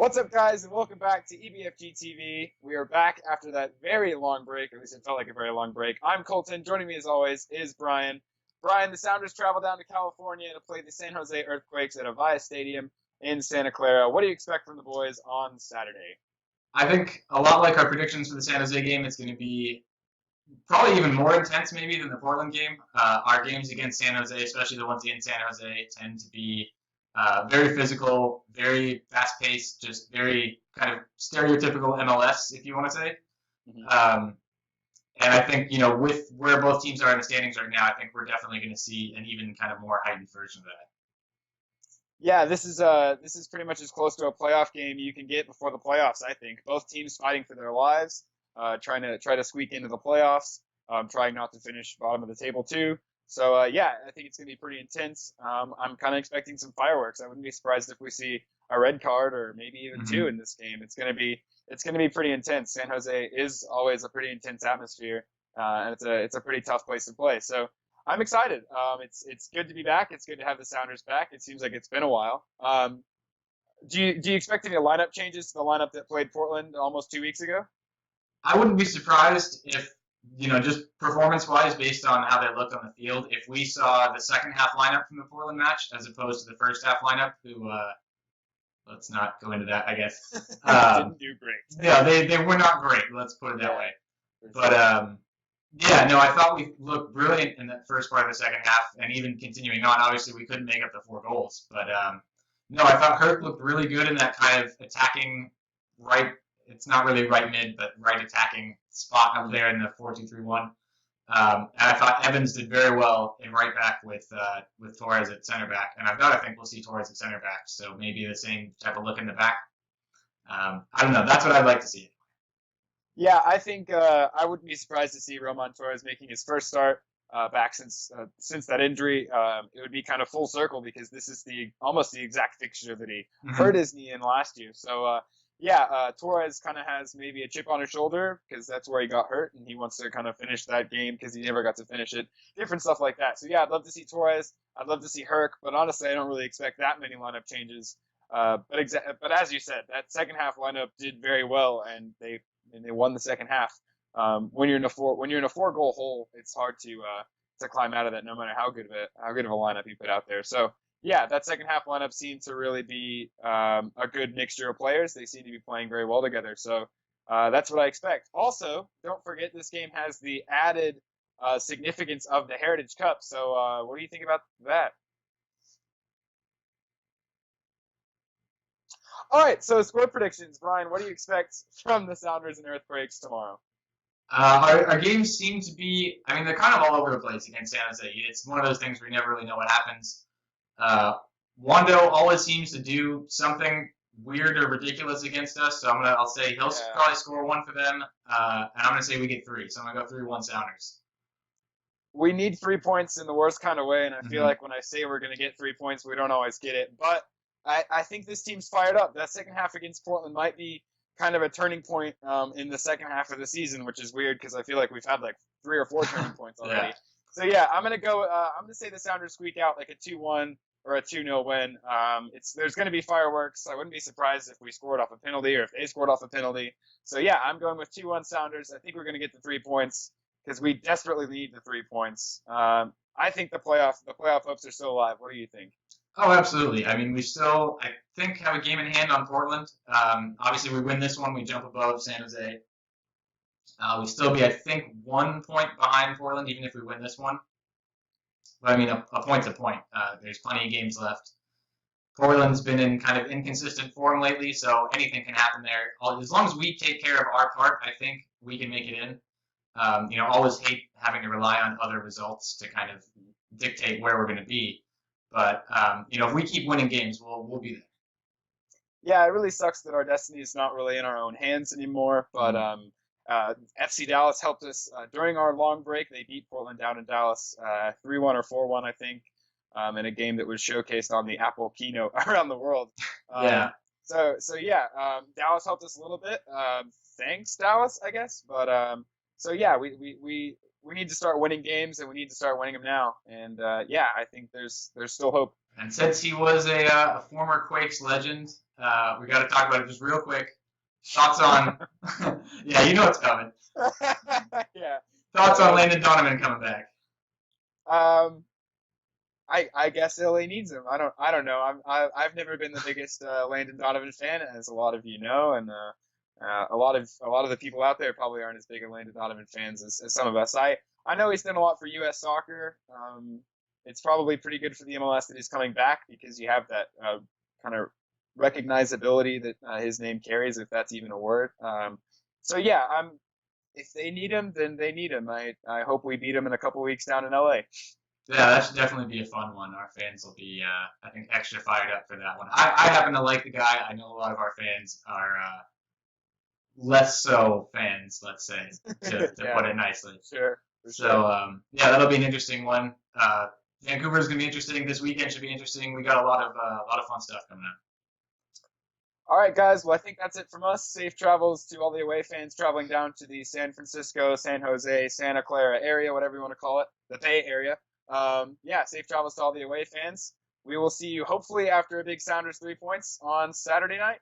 What's up, guys, and welcome back to EBFG TV. We are back after that very long break, or at least it felt like a very long break. I'm Colton. Joining me, as always, is Brian. Brian, the Sounders travel down to California to play the San Jose Earthquakes at Avaya Stadium in Santa Clara. What do you expect from the boys on Saturday? I think a lot like our predictions for the San Jose game, it's going to be probably even more intense maybe than the Portland game. Our games against San Jose, especially the ones in San Jose, tend to be very physical, very fast-paced, just very kind of stereotypical MLS, if you want to say. Mhm. And I think, with where both teams are in the standings right now, I think we're definitely going to see an even kind of more heightened version of that. Yeah, this is pretty much as close to a playoff game you can get before the playoffs. I think both teams fighting for their lives, try to squeak into the playoffs, trying not to finish bottom of the table too. So yeah, I think it's gonna be pretty intense. I'm kind of expecting some fireworks. I wouldn't be surprised if we see a red card or maybe even two in this game. It's gonna be pretty intense. San Jose is always a pretty intense atmosphere, and it's a pretty tough place to play. So I'm excited. It's good to be back. It's good to have the Sounders back. It seems like it's been a while. Do you expect any lineup changes to the lineup that played Portland almost 2 weeks ago? I wouldn't be surprised if, just performance-wise, based on how they looked on the field, if we saw the second half lineup from the Portland match as opposed to the first half lineup, who, let's not go into that, I guess. Didn't do great. Yeah, they were not great, let's put it that way. But, yeah, no, I thought we looked brilliant in that first part of the second half, and even continuing on, obviously we couldn't make up the 4 goals. But, no, I thought Herc looked really good in that kind of attacking right. It's not really right mid, but right attacking spot up there in the 4-2-3-1. And I thought Evans did very well in right back with Torres at center back. And I think we'll see Torres at center back, so maybe the same type of look in the back. I don't know. That's what I'd like to see. Yeah, I think I wouldn't be surprised to see Roman Torres making his first start back since that injury. It would be kind of full circle because this is almost the exact fixture that he hurt his knee in last year. So yeah, Torres kind of has maybe a chip on his shoulder because that's where he got hurt, and he wants to kind of finish that game because he never got to finish it. Different stuff like that. So yeah, I'd love to see Torres. I'd love to see Herc, but honestly, I don't really expect that many lineup changes. But as you said, that second half lineup did very well, and they won the second half. When you're in a 4 goal hole, it's hard to climb out of that, no matter how good of a lineup you put out there. So yeah, that second half lineup seemed to really be a good mixture of players. They seem to be playing very well together. So that's what I expect. Also, don't forget this game has the added significance of the Heritage Cup. So what do you think about that? All right, so score predictions. Brian, what do you expect from the Sounders and Earthquakes tomorrow? Our games seem to be, they're kind of all over the place against San Jose. It's one of those things where you never really know what happens. Wando always seems to do something weird or ridiculous against us, so I'll say he'll probably score 1 for them, and I'm gonna say we get 3. So I'm gonna go 3-1 Sounders. We need 3 points in the worst kind of way, and I feel like when I say we're gonna get 3 points, we don't always get it. But I think this team's fired up. That second half against Portland might be kind of a turning point in the second half of the season, which is weird because I feel like we've had like 3 or 4 turning points already. Yeah. So yeah, I'm gonna say the Sounders squeak out like a 2-1 or a 2-0 win. There's gonna be fireworks. I wouldn't be surprised if we scored off a penalty or if they scored off a penalty. So yeah, I'm going with 2-1 Sounders. I think we're gonna get the 3 points because we desperately need the 3 points. I think the playoff hopes are still alive. What do you think? Oh, absolutely. We still, I think, have a game in hand on Portland. Obviously, we win this one, we jump above San Jose. We still be, I think, 1 point behind Portland, even if we win this one. But a point's a point. There's plenty of games left. Portland's been in kind of inconsistent form lately, so anything can happen there. As long as we take care of our part, I think we can make it in. Always hate having to rely on other results to kind of dictate where we're going to be. But if we keep winning games, we'll be there. Yeah, it really sucks that our destiny is not really in our own hands anymore. But FC Dallas helped us during our long break. They beat Portland down in Dallas 3-1 or 4-1, I think, in a game that was showcased on the Apple keynote around the world. Yeah. So yeah, Dallas helped us a little bit. Thanks, Dallas, I guess. But so yeah, we need to start winning games, and we need to start winning them now. And yeah, I think there's still hope. And since he was a former Quakes legend, we got to talk about it just real quick. Thoughts on? Yeah, you know what's coming. Yeah. Thoughts on Uh, Landon Donovan coming back? um, I guess LA needs him. I don't know. I've never been the biggest Landon Donovan fan, as a lot of you know, and a lot of the people out there probably aren't as big of Landon Donovan fans as some of us. I know he's done a lot for U.S. soccer. It's probably pretty good for the MLS that he's coming back because you have that kind of recognizability that his name carries, if that's even a word. So yeah, if they need him, then they need him. I hope we beat him in a couple weeks down in LA. Yeah, that should definitely be a fun one. Our fans will be, I think, extra fired up for that one. I happen to like the guy. I know a lot of our fans are less so fans, let's say, to Yeah, put it nicely. sure, for sure. So yeah, that'll be an interesting one. Vancouver's gonna be interesting. This weekend should be interesting. We got a lot of fun stuff coming up. All right, guys. Well, I think that's it from us. Safe travels to all the away fans traveling down to the San Francisco, San Jose, Santa Clara area, whatever you want to call it, the Bay Area. Yeah, safe travels to all the away fans. We will see you hopefully after a big Sounders 3 points on Saturday night.